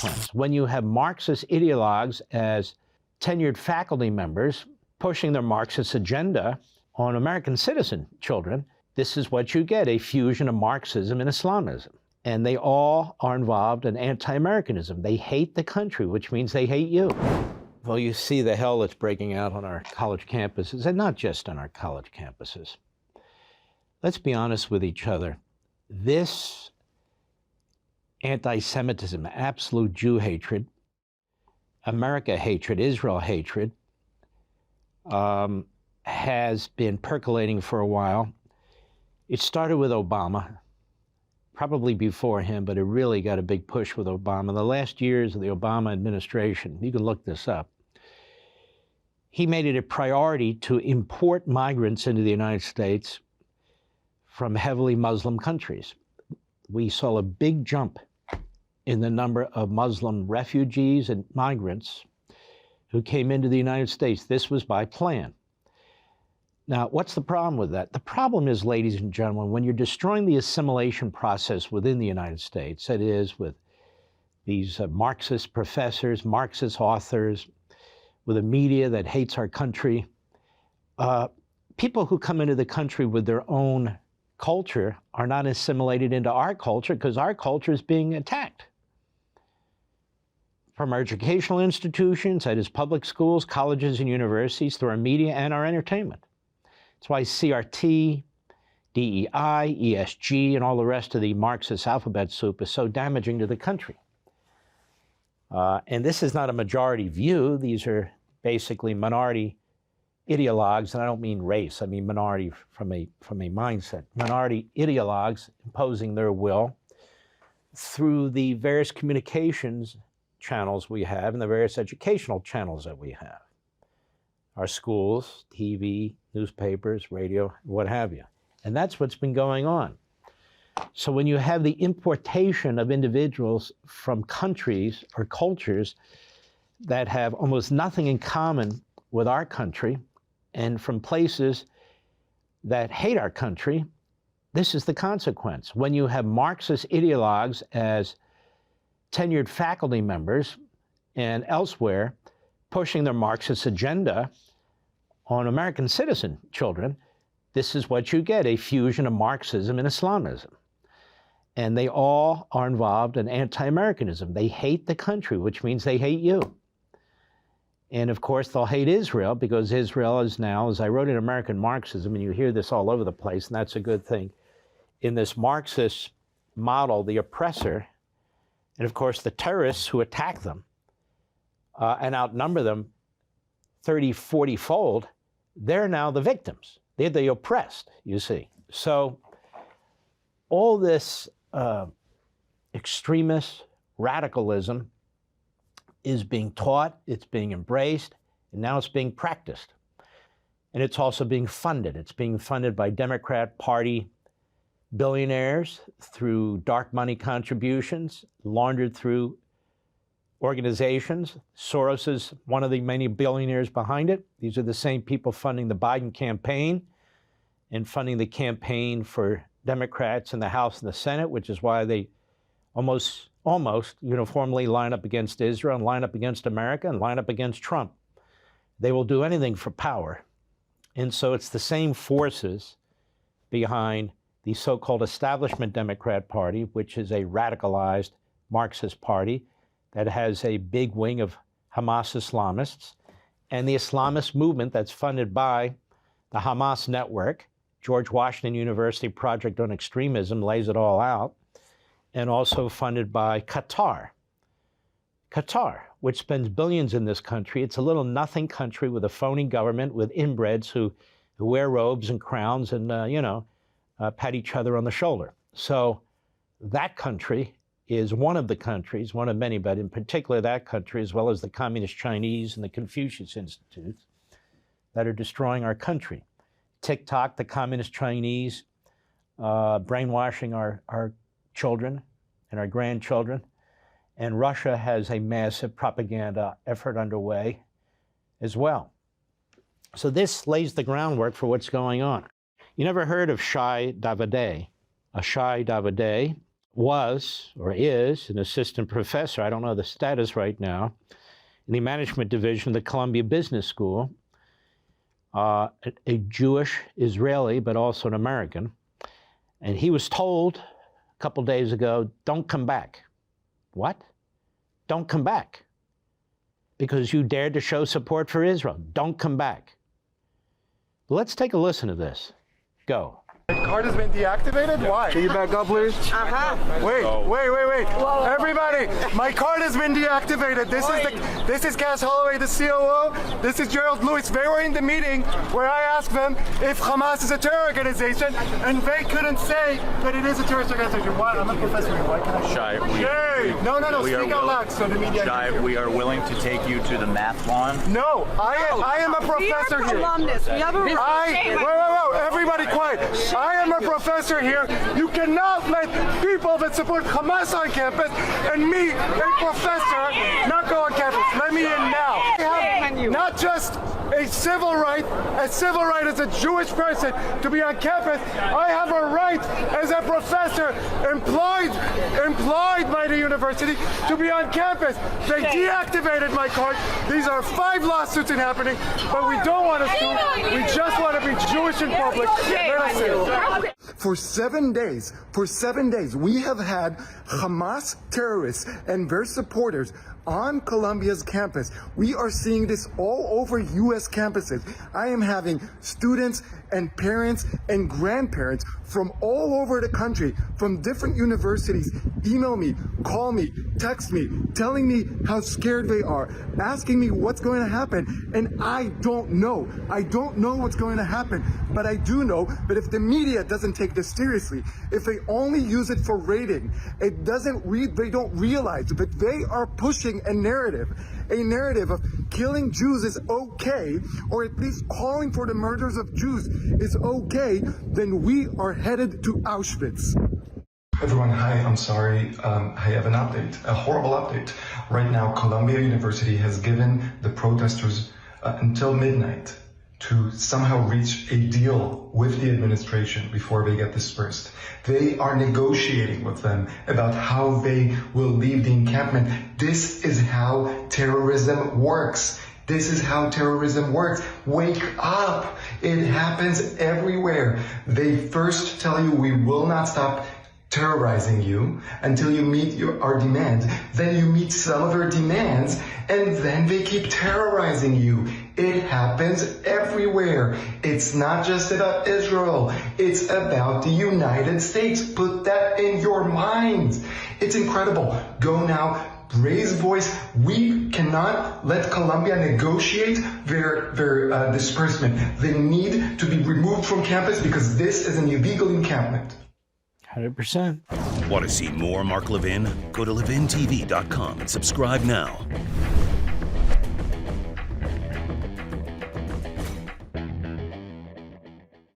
consequence. When you have Marxist ideologues as tenured faculty members pushing their Marxist agenda on American citizen children, this is what you get, a fusion of Marxism and Islamism. And they all are involved in anti-Americanism. They hate the country, which means they hate you. Well, you see the hell that's breaking out on our college campuses, and not just on our college campuses. Let's be honest with each other. This anti-Semitism, absolute Jew hatred, America hatred, Israel hatred, has been percolating for a while. It started with Obama, probably before him, but it really got a big push with Obama. The last years of the Obama administration, you can look this up, he made it a priority to import migrants into the United States from heavily Muslim countries. We saw a big jump in the number of Muslim refugees and migrants who came into the United States. This was by plan. Now, what's the problem with that? The problem is, ladies and gentlemen, when you're destroying the assimilation process within the United States, that is, with these Marxist professors, Marxist authors, with a media that hates our country, people who come into the country with their own culture are not assimilated into our culture because our culture is being attacked. From our educational institutions, that is public schools, colleges, and universities, through our media and our entertainment. That's why CRT, DEI, ESG, and all the rest of the Marxist alphabet soup is so damaging to the country. And this is not a majority view. These are basically minority ideologues, and I don't mean race, I mean minority from a mindset. Minority ideologues imposing their will through the various communications channels we have and the various educational channels that we have. Our schools, TV, newspapers, radio, what have you. And that's what's been going on. So when you have the importation of individuals from countries or cultures that have almost nothing in common with our country, and from places that hate our country, this is the consequence. When you have Marxist ideologues as tenured faculty members and elsewhere pushing their Marxist agenda on American citizen children, this is what you get, a fusion of Marxism and Islamism. And they all are involved in anti-Americanism. They hate the country, which means they hate you. And of course, they'll hate Israel because Israel is now, as I wrote in American Marxism, and you hear this all over the place, and that's a good thing, in this Marxist model, the oppressor, and of course the terrorists who attack them and outnumber them 30, 40-fold, they're now the victims. They're the oppressed, you see. So all this extremist radicalism is being taught, it's being embraced, and now it's being practiced. And it's also being funded. It's being funded by Democrat Party billionaires through dark money contributions, laundered through organizations. Soros is one of the many billionaires behind it. These are the same people funding the Biden campaign and funding the campaign for Democrats in the House and the Senate, which is why they almost uniformly line up against Israel and line up against America and line up against Trump. They will do anything for power. And so it's the same forces behind the so-called establishment Democrat Party, which is a radicalized Marxist party that has a big wing of Hamas Islamists, and the Islamist movement that's funded by the Hamas network. George Washington University Project on Extremism lays it all out, and also funded by Qatar. Qatar, which spends billions in this country. It's a little nothing country with a phony government with inbreds who wear robes and crowns and, pat each other on the shoulder. So that country is one of the countries, one of many, but in particular that country, as well as the Communist Chinese and the Confucius Institutes, that are destroying our country. TikTok, the Communist Chinese, brainwashing our children and our grandchildren. And Russia has a massive propaganda effort underway as well. So this lays the groundwork for what's going on. You never heard of Shai Davideh? A Shai Davideh was or is an assistant professor, I don't know the status right now, in the management division of the Columbia Business School, a Jewish Israeli, but also an American. And he was told a couple days ago, don't come back. What? Don't come back. Because you dared to show support for Israel. Don't come back. Let's take a listen to this. Go. My card has been deactivated? Why? Can you back up, please? Wait. Whoa. Everybody, my card has been deactivated. This is Cass Holloway, the COO. This is Gerald Lewis. They were in the meeting where I asked them if Hamas is a terror organization, and they couldn't say that it is a terrorist organization. Why? I'm a professor here. Why can I? Shai, No. Speak out loud so the media. Shai, we are willing to take you to the math lawn. No, I am a professor here. Whoa. Everybody quiet. I am a professor here. You cannot let people that support Hamas on campus and me, a professor, not go on campus. Let me in now. I have not just a civil right as a Jewish person to be on campus. I have a right as a professor employed by the university to be on campus. They deactivated my card. These are 5 lawsuits happening, but we don't want to sue. We just want to be Jewish in public. For 7 days, we have had Hamas terrorists and their supporters on Columbia's campus. We are seeing this all over U.S. campuses. I am having students and parents and grandparents from all over the country, from different universities, email me, call me, text me, telling me how scared they are, asking me what's going to happen. And I don't know. I don't know what's going to happen. But I do know that if the media doesn't take this seriously, if they only use it for rating, they don't realize that they are pushing a narrative of killing Jews is okay, or at least calling for the murders of Jews is okay, then we are headed to Auschwitz. Everyone, hi, I'm sorry. I have an update, a horrible update. Right now, Columbia University has given the protesters until midnight to somehow reach a deal with the administration before they get dispersed. They are negotiating with them about how they will leave the encampment. This is how terrorism works. Wake up. It happens everywhere. They first tell you we will not stop terrorizing you until you meet our demands. Then you meet some of their demands, and then they keep terrorizing you. It happens everywhere. It's not just about Israel. It's about the United States. Put that in your minds. It's incredible. Go now. Raise voice. We cannot let Columbia negotiate their disbursement. They need to be removed from campus because this is an illegal encampment. 100%. Want to see more Mark Levin? Go to levintv.com and subscribe now.